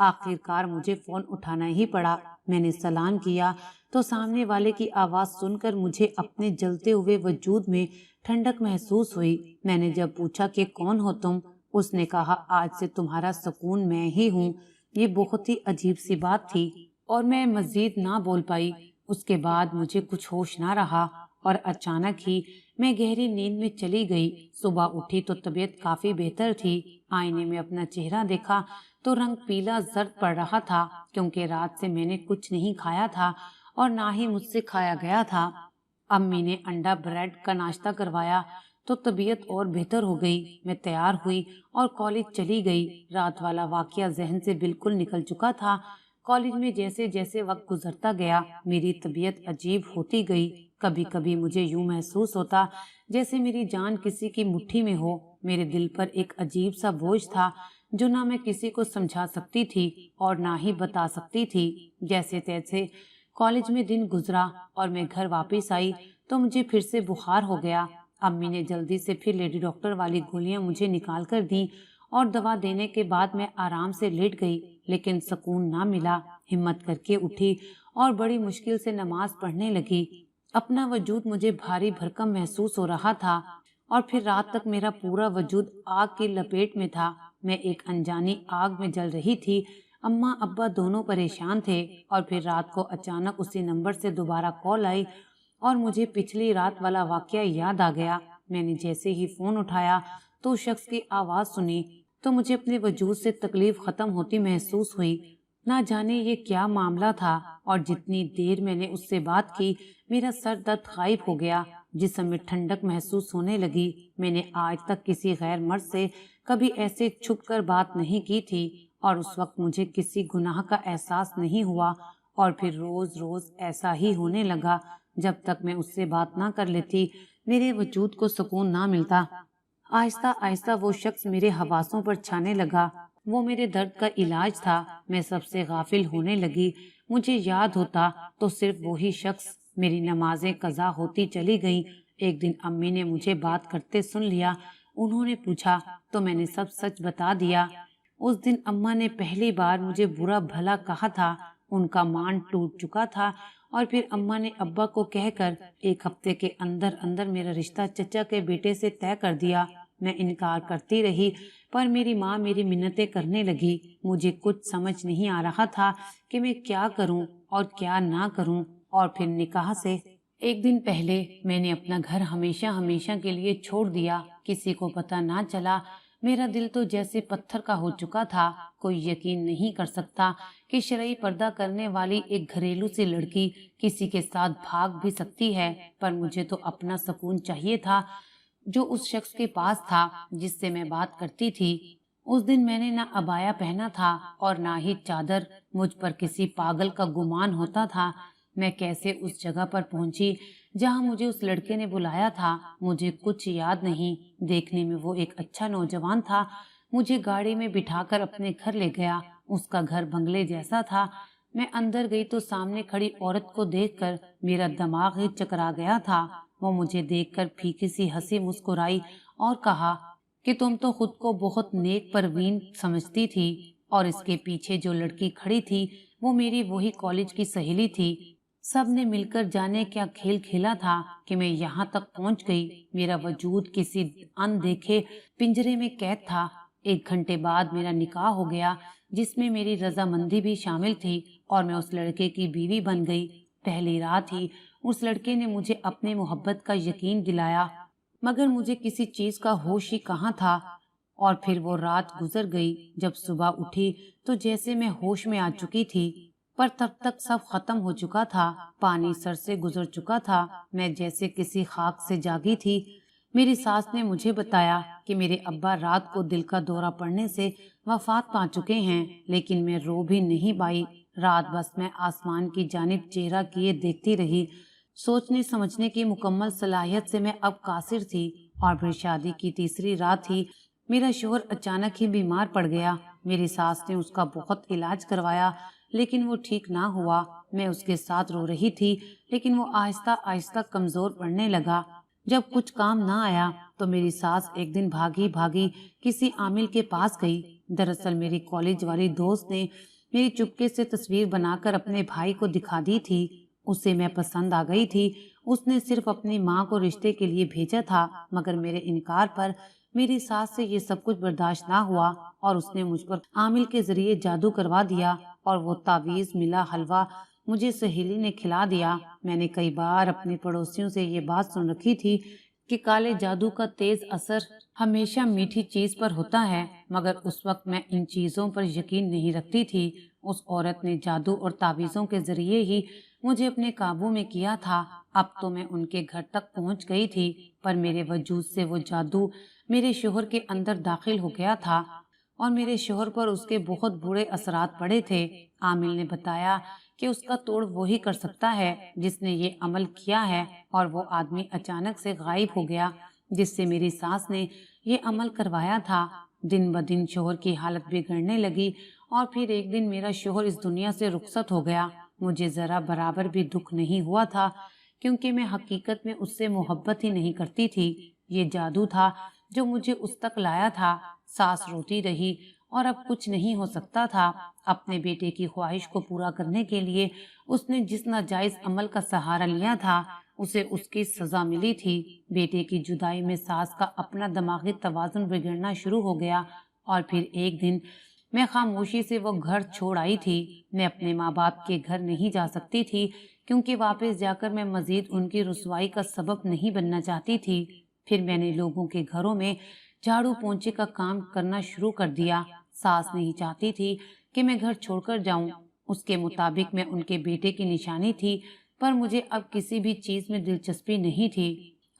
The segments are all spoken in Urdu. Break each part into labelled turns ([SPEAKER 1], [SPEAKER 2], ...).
[SPEAKER 1] آخر کار مجھے فون اٹھانا ہی پڑا۔ میں نے سلام کیا تو سامنے والے کی آواز سن کر مجھے اپنے جلتے ہوئے وجود میں ٹھنڈک محسوس ہوئی۔ میں نے جب پوچھا کہ کون ہو تم، اس نے کہا آج سے تمہارا سکون میں ہی ہوں۔ یہ بہت ہی عجیب سی بات تھی اور میں مزید نہ بول پائی۔ اس کے بعد مجھے کچھ ہوش نہ رہا اور اچانک ہی میں گہری نیند میں چلی گئی۔ صبح اٹھی تو طبیعت کافی بہتر تھی۔ آئینے میں اپنا چہرہ دیکھا تو رنگ پیلا زرد پڑ رہا تھا، کیونکہ رات سے میں نے کچھ نہیں کھایا تھا اور نہ ہی مجھ سے کھایا گیا تھا۔ امی نے انڈا بریڈ کا ناشتہ کروایا تو طبیعت اور بہتر ہو گئی۔ میں تیار ہوئی اور کالج چلی گئی۔ رات والا واقعہ ذہن سے بالکل نکل چکا تھا۔ کالج میں جیسے جیسے وقت گزرتا گیا میری طبیعت عجیب ہوتی گئی۔ کبھی کبھی مجھے یوں محسوس ہوتا جیسے میری جان کسی کی مٹھی میں ہو۔ میرے دل پر ایک عجیب سا بوجھ تھا جو نہ میں کسی کو سمجھا سکتی تھی اور نہ ہی بتا سکتی تھی۔ جیسے تیسے کالج میں دن گزرا اور میں گھر واپس آئی تو مجھے پھر سے بخار ہو گیا۔ امی نے جلدی سے پھر لیڈی ڈاکٹر والی گولیاں مجھے نکال کر دیں اور دوا دینے کے بعد میں آرام سے لیٹ گئی، لیکن سکون نہ ملا۔ ہمت کر کے اٹھی اور بڑی مشکل سے نماز پڑھنے لگی۔ اپنا وجود مجھے بھاری بھرکم محسوس ہو رہا تھا اور پھر رات تک میرا پورا وجود آگ کی لپیٹ میں تھا۔ میں ایک انجانی آگ میں جل رہی تھی۔ اماں ابا دونوں پریشان تھے اور پھر رات کو اچانک اسی نمبر سے دوبارہ کال آئی اور مجھے پچھلی رات والا واقعہ یاد آ گیا۔ میں نے جیسے ہی فون اٹھایا تو شخص کی آواز سنی تو مجھے اپنے وجود سے تکلیف ختم ہوتی محسوس ہوئی۔ نہ جانے یہ کیا معاملہ تھا اور جتنی دیر میں نے اس سے بات کی میرا سر درد غائب ہو گیا، جسم میں ٹھنڈک محسوس ہونے لگی۔ میں نے آج تک کسی غیر مرد سے کبھی ایسے چھپ کر بات نہیں کی تھی اور اس وقت مجھے کسی گناہ کا احساس نہیں ہوا، اور پھر روز روز ایسا ہی ہونے لگا۔ جب تک میں اس سے بات نہ کر لیتی میرے وجود کو سکون نہ ملتا۔ آہستہ آہستہ وہ شخص میرے حواسوں پر چھانے لگا۔ وہ میرے درد کا علاج تھا۔ میں سب سے غافل ہونے لگی۔ مجھے یاد ہوتا تو صرف وہی شخص۔ میری نمازیں قضا ہوتی چلی گئیں۔ ایک دن امی نے مجھے بات کرتے سن لیا۔ انہوں نے پوچھا تو میں نے سب سچ بتا دیا۔ اس دن اماں نے پہلی بار مجھے برا بھلا کہا تھا۔ ان کا مان ٹوٹ چکا تھا اور پھر اماں نے ابا کو کہہ کر ایک ہفتے کے اندر اندر میرا رشتہ چچا کے بیٹے سے طے کر دیا۔ میں انکار کرتی رہی پر میری ماں میری منتیں کرنے لگی۔ مجھے کچھ سمجھ نہیں آ رہا تھا کہ میں کیا کروں اور کیا نہ کروں۔ اور پھر نکاح سے ایک دن پہلے میں نے اپنا گھر ہمیشہ ہمیشہ کے لیے چھوڑ دیا۔ کسی کو پتہ نہ چلا۔ میرا دل تو جیسے پتھر کا ہو چکا تھا۔ کوئی یقین نہیں کر سکتا کہ شرعی پردہ کرنے والی ایک گھریلو سی لڑکی کسی کے ساتھ بھاگ بھی سکتی ہے، پر مجھے تو اپنا سکون چاہیے تھا جو اس شخص کے پاس تھا جس سے میں بات کرتی تھی۔ اس دن میں نے نہ عبایا پہنا تھا اور نہ ہی چادر۔ مجھ پر کسی پاگل کا گمان ہوتا تھا۔ میں کیسے اس جگہ پر پہنچی جہاں مجھے اس لڑکے نے بلایا تھا، مجھے کچھ یاد نہیں۔ دیکھنے میں وہ ایک اچھا نوجوان تھا۔ مجھے گاڑی میں بٹھا کر اپنے گھر لے گیا۔ اس کا گھر بنگلے جیسا تھا۔ میں اندر گئی تو سامنے کھڑی عورت کو دیکھ کر میرا دماغ ہی چکرا گیا تھا۔ وہ مجھے دیکھ کر پھیکی سی ہنسی مسکرائی اور کہا کہ تم تو خود کو بہت نیک پروین سمجھتی تھی، اور اس کے پیچھے جو لڑکی کھڑی تھی وہ میری وہی کالج کی سہیلی تھی۔ سب نے مل کر جانے کیا کھیل کھیلا تھا کہ میں یہاں تک پہنچ گئی۔ میرا وجود کسی اندیکھے پنجرے میں قید تھا۔ 1 گھنٹے بعد میرا نکاح ہو گیا، جس میں میری رضامندی بھی شامل تھی اور میں اس لڑکے کی بیوی بن گئی۔ پہلی رات ہی اس لڑکے نے مجھے اپنے محبت کا یقین دلایا، مگر مجھے کسی چیز کا ہوش ہی کہاں تھا۔ اور پھر وہ رات گزر گئی۔ جب صبح اٹھی تو جیسے میں ہوش میں آ چکی تھی، پر تب تک سب ختم ہو چکا تھا۔ پانی سر سے گزر چکا تھا۔ میں جیسے کسی خاک سے جاگی تھی۔ میری ساس نے مجھے بتایا کہ میرے ابا رات کو دل کا دورہ پڑنے سے وفات پا چکے ہیں، لیکن میں رو بھی نہیں پائی۔ رات بس میں آسمان کی جانب چہرہ کیے دیکھتی رہی۔ سوچنے سمجھنے کی مکمل صلاحیت سے میں اب قاصر تھی۔ اور پھر شادی کی تیسری رات ہی میرا شوہر اچانک ہی بیمار پڑ گیا۔ میری ساس نے اس کا بہت علاج کروایا لیکن وہ ٹھیک نہ ہوا۔ میں اس کے ساتھ رو رہی تھی لیکن وہ آہستہ آہستہ کمزور پڑنے لگا۔ جب کچھ کام نہ آیا تو میری ساس ایک دن بھاگی بھاگی کسی عامل کے پاس گئی۔ دراصل میری کالج والی دوست نے میری چپکے سے تصویر بنا کر اپنے بھائی کو دکھا دی تھی۔ اسے میں پسند آ گئی تھی۔ اس نے صرف اپنی ماں کو رشتے کے لیے بھیجا تھا، مگر میرے انکار پر میری ساس سے یہ سب کچھ برداشت نہ ہوا اور اس نے مجھ پر عامل کے ذریعے جادو کروا دیا اور وہ تعویذ ملا حلوہ مجھے سہیلی نے کھلا دیا۔ میں نے کئی بار اپنے پڑوسیوں سے یہ بات سن رکھی تھی کہ کالے جادو کا تیز اثر ہمیشہ میٹھی چیز پر ہوتا ہے، مگر اس وقت میں ان چیزوں پر یقین نہیں رکھتی تھی۔ اس عورت نے جادو اور تعویذوں کے ذریعے ہی مجھے اپنے قابو میں کیا تھا۔ اب تو میں ان کے گھر تک پہنچ گئی تھی، پر میرے وجود سے وہ جادو میرے شوہر کے اندر داخل ہو گیا تھا اور میرے شوہر پر اس کے بہت برے اثرات پڑے تھے۔ عامل نے بتایا کہ اس کا توڑ وہی کر سکتا ہے جس نے یہ عمل کیا ہے، اور وہ آدمی اچانک سے غائب ہو گیا جس سے میری ساس نے یہ عمل کروایا تھا۔ دن بدن شوہر کی حالت بگڑنے لگی اور پھر ایک دن میرا شوہر اس دنیا سے رخصت ہو گیا۔ مجھے ذرا برابر بھی دکھ نہیں ہوا تھا، کیونکہ میں حقیقت میں اس سے محبت ہی نہیں کرتی تھی۔ یہ جادو تھا جو مجھے اس تک لایا تھا۔ ساس روتی رہی اور اب کچھ نہیں ہو سکتا تھا۔ اپنے بیٹے کی خواہش کو پورا کرنے کے لیے اس نے جس ناجائز عمل کا سہارا لیا تھا اسے اس کی سزا ملی تھی۔ بیٹے کی جدائی میں ساس کا اپنا دماغی توازن بگڑنا شروع ہو گیا اور پھر ایک دن میں خاموشی سے وہ گھر چھوڑ آئی تھی۔ میں اپنے ماں باپ کے گھر نہیں جا سکتی تھی، کیونکہ واپس جا کر میں مزید ان کی رسوائی کا سبب نہیں بننا چاہتی تھی۔ پھر میں نے لوگوں کے گھروں میں جھاڑو پونچھے کا کام کرنا شروع کر دیا۔ ساس نہیں چاہتی تھی کہ میں گھر چھوڑ کر جاؤں۔ اس کے مطابق میں ان کے بیٹے کی نشانی تھی، پر مجھے اب کسی بھی چیز میں دلچسپی نہیں تھی۔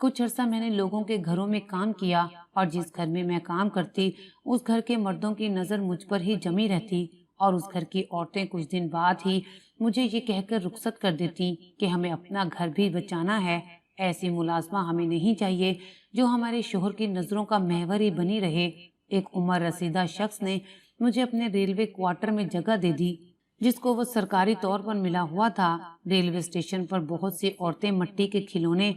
[SPEAKER 1] کچھ عرصہ میں نے لوگوں کے گھروں میں کام کیا اور جس گھر میں کام کرتی اس گھر کے مردوں کی نظر مجھ پر ہی جمی رہتی اور اس گھر کی عورتیں کچھ دن بعد ہی مجھے یہ کہہ کر رخصت کر دیتی کہ ہمیں اپنا گھر بھی بچانا ہے۔ ایسی ملازمہ ہمیں نہیں چاہیے جو ہمارے شوہر کی نظروں کا محور ہی بنی رہے۔ ایک عمر رسیدہ شخص نے مجھے اپنے ریلوے کوارٹر میں جگہ دے دی، جس کو وہ سرکاری طور پر ملا ہوا تھا۔ ریلوے اسٹیشن پر بہت سی عورتیں مٹی کے کھلونے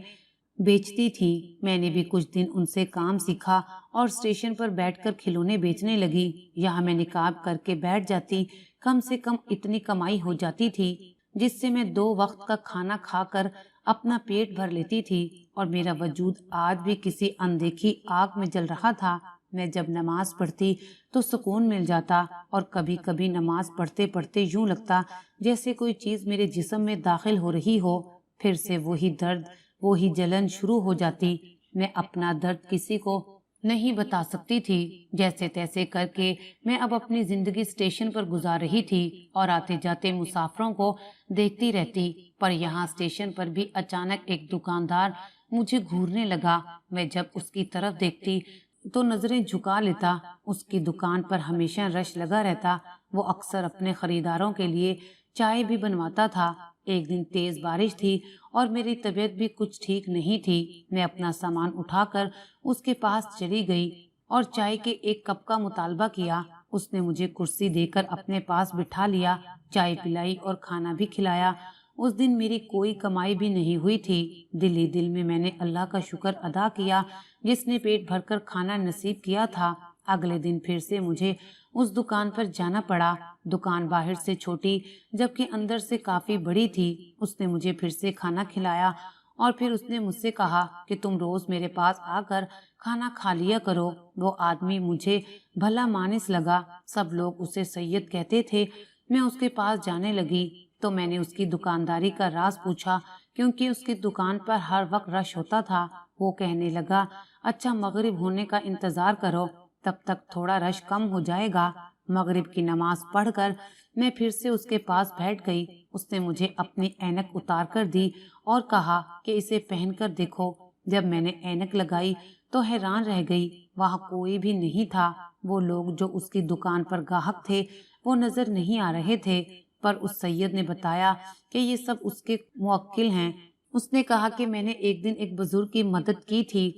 [SPEAKER 1] بیچتی تھیں۔ میں نے بھی کچھ دن ان سے کام سیکھا اور اسٹیشن پر بیٹھ کر کھلونے بیچنے لگی۔ یہاں میں نقاب کر کے بیٹھ جاتی، کم سے کم اتنی کمائی ہو جاتی تھی جس سے میں 2 وقت کا کھانا کھا کر اپنا پیٹ بھر لیتی تھی، اور میرا وجود آج بھی کسی اندیکھی آگ میں جل رہا تھا۔ میں جب نماز پڑھتی تو سکون مل جاتا، اور کبھی کبھی نماز پڑھتے پڑھتے یوں لگتا جیسے کوئی چیز میرے جسم میں داخل ہو رہی ہو۔ پھر سے وہی درد، وہی جلن شروع ہو جاتی۔ میں اپنا درد کسی کو نہیں بتا سکتی تھی۔ جیسے تیسے کر کے میں اب اپنی زندگی اسٹیشن پر گزار رہی تھی اور آتے جاتے مسافروں کو دیکھتی رہتی، پر یہاں اسٹیشن پر بھی اچانک ایک دکاندار مجھے گھورنے لگا۔ میں جب اس کی طرف دیکھتی تو نظریں جھکا لیتا۔ اس کی دکان پر ہمیشہ رش لگا رہتا۔ وہ اکثر اپنے خریداروں کے لیے چائے بھی بنواتا تھا۔ ایک دن تیز بارش تھی اور میری طبیعت بھی کچھ ٹھیک نہیں تھی۔ میں اپنا سامان اٹھا کر اس کے پاس چلی گئی اور چائے کے ایک کپ کا مطالبہ کیا۔ اس نے مجھے کرسی دے کر اپنے پاس بٹھا لیا، چائے پلائی اور کھانا بھی کھلایا۔ اس دن میری کوئی کمائی بھی نہیں ہوئی تھی۔ دل ہی دل میں نے اللہ کا شکر ادا کیا جس نے پیٹ بھر کر کھانا نصیب کیا تھا۔ اگلے دن پھر سے مجھے اس دکان پر جانا پڑا۔ دکان باہر سے چھوٹی جبکہ اندر سے کافی بڑی تھی۔ اس نے مجھے پھر سے کھانا کھلایا اور پھر اس نے مجھ سے کہا کہ تم روز میرے پاس آ کر کھانا کھا لیا کرو۔ وہ آدمی مجھے بھلا مانس لگا۔ سب لوگ اسے سید کہتے تھے۔ میں اس کے پاس جانے لگی تو میں نے اس کی دکانداری کا راز پوچھا، کیونکہ اس کی دکان پر ہر وقت رش ہوتا تھا۔ وہ کہنے لگا، اچھا مغرب ہونے کا انتظار کرو، تب تک تھوڑا رش کم ہو جائے گا۔ مغرب کی نماز پڑھ کر میں پھر سے اس کے پاس بیٹھ گئی۔ اس نے مجھے اپنی اینک اتار کر دی اور کہا کہ اسے پہن کر دیکھو۔ جب میں نے اینک لگائی تو حیران رہ گئی۔ وہاں کوئی بھی نہیں تھا۔ وہ لوگ جو اس کی دکان پر گاہک تھے وہ نظر نہیں آ رہے تھے، پر اس سید نے بتایا کہ یہ سب اس کے موکل ہیں۔ اس نے کہا کہ میں نے ایک دن ایک بزرگ کی مدد کی تھی،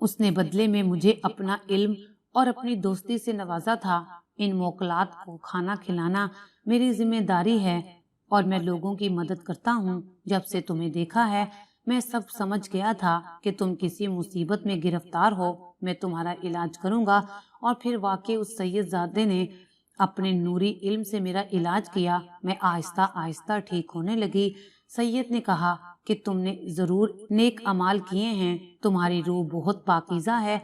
[SPEAKER 1] اس نے بدلے میں مجھے اپنا علم اور اپنی دوستی سے نوازا تھا۔ ان موکلات کو کھانا کھلانا میری ذمہ داری ہے اور میں لوگوں کی مدد کرتا ہوں۔ جب سے تمہیں دیکھا ہے میں سب سمجھ گیا تھا کہ تم کسی مصیبت میں گرفتار ہو، میں تمہارا علاج کروں گا۔ اور پھر واقعی اس سید زادے نے اپنے نوری علم سے میرا علاج کیا، میں آہستہ آہستہ ٹھیک ہونے لگی۔ سید نے کہا کہ تم نے ضرور نیک اعمال کیے ہیں، تمہاری روح بہت پاکیزہ ہے،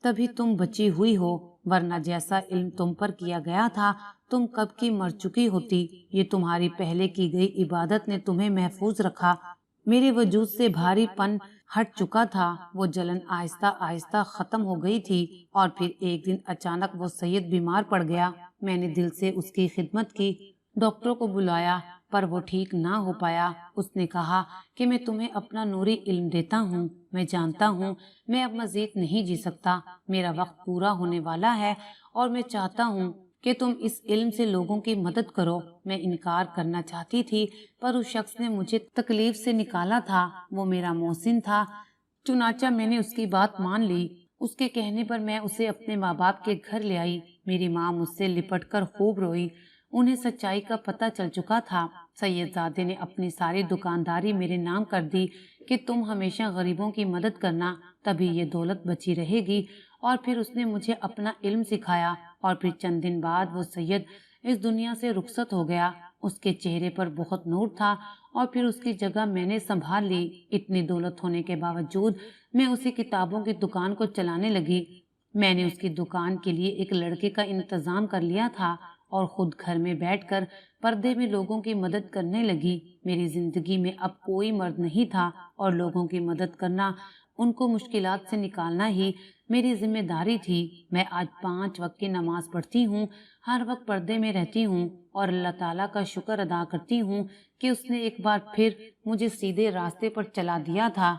[SPEAKER 1] تبھی تم بچی ہوئی ہو، ورنہ جیسا علم تم پر کیا گیا تھا تم کب کی مر چکی ہوتی۔ یہ تمہاری پہلے کی گئی عبادت نے تمہیں محفوظ رکھا۔ میرے وجود سے بھاری پن ہٹ چکا تھا، وہ جلن آہستہ آہستہ ختم ہو گئی تھی۔ اور پھر ایک دن اچانک وہ سید بیمار پڑ گیا۔ میں نے دل سے اس کی خدمت کی، ڈاکٹروں کو بلایا، پر وہ ٹھیک نہ ہو پایا۔ اس نے کہا کہ میں تمہیں اپنا نوری علم دیتا ہوں، میں جانتا ہوں میں اب مزید نہیں جی سکتا، میرا وقت پورا ہونے والا ہے، اور میں چاہتا ہوں کہ تم اس علم سے لوگوں کی مدد کرو۔ میں انکار کرنا چاہتی تھی، پر اس شخص نے مجھے تکلیف سے نکالا تھا، وہ میرا محسن تھا، چنانچہ میں نے اس کی بات مان لی۔ اس کے کہنے پر میں اسے اپنے ماں باپ کے گھر لے آئی۔ میری ماں مجھ سے لپٹ کر خوب روئی، انہیں سچائی کا پتہ چل چکا تھا۔ سید زادے نے اپنی ساری دکانداری میرے نام کر دی کہ تم ہمیشہ غریبوں کی مدد کرنا، تبھی یہ دولت بچی رہے گی۔ اور پھر اس نے مجھے اپنا علم سکھایا، اور پھر چند دن بعد وہ سید اس دنیا سے رخصت ہو گیا۔ اس کے چہرے پر بہت نور تھا، اور پھر اس کی جگہ میں نے سنبھال لی۔ اتنی دولت ہونے کے باوجود میں اسی کتابوں کی دکان کو چلانے لگی۔ میں نے اس کی دکان کے لیے ایک لڑکے کا انتظام کر لیا تھا، اور خود گھر میں بیٹھ کر پردے میں لوگوں کی مدد کرنے لگی۔ میری زندگی میں اب کوئی مرد نہیں تھا، اور لوگوں کی مدد کرنا، ان کو مشکلات سے نکالنا ہی میری ذمہ داری تھی۔ میں آج 5 وقت کی نماز پڑھتی ہوں، ہر وقت پردے میں رہتی ہوں، اور اللہ تعالیٰ کا شکر ادا کرتی ہوں کہ اس نے ایک بار پھر مجھے سیدھے راستے پر چلا دیا تھا۔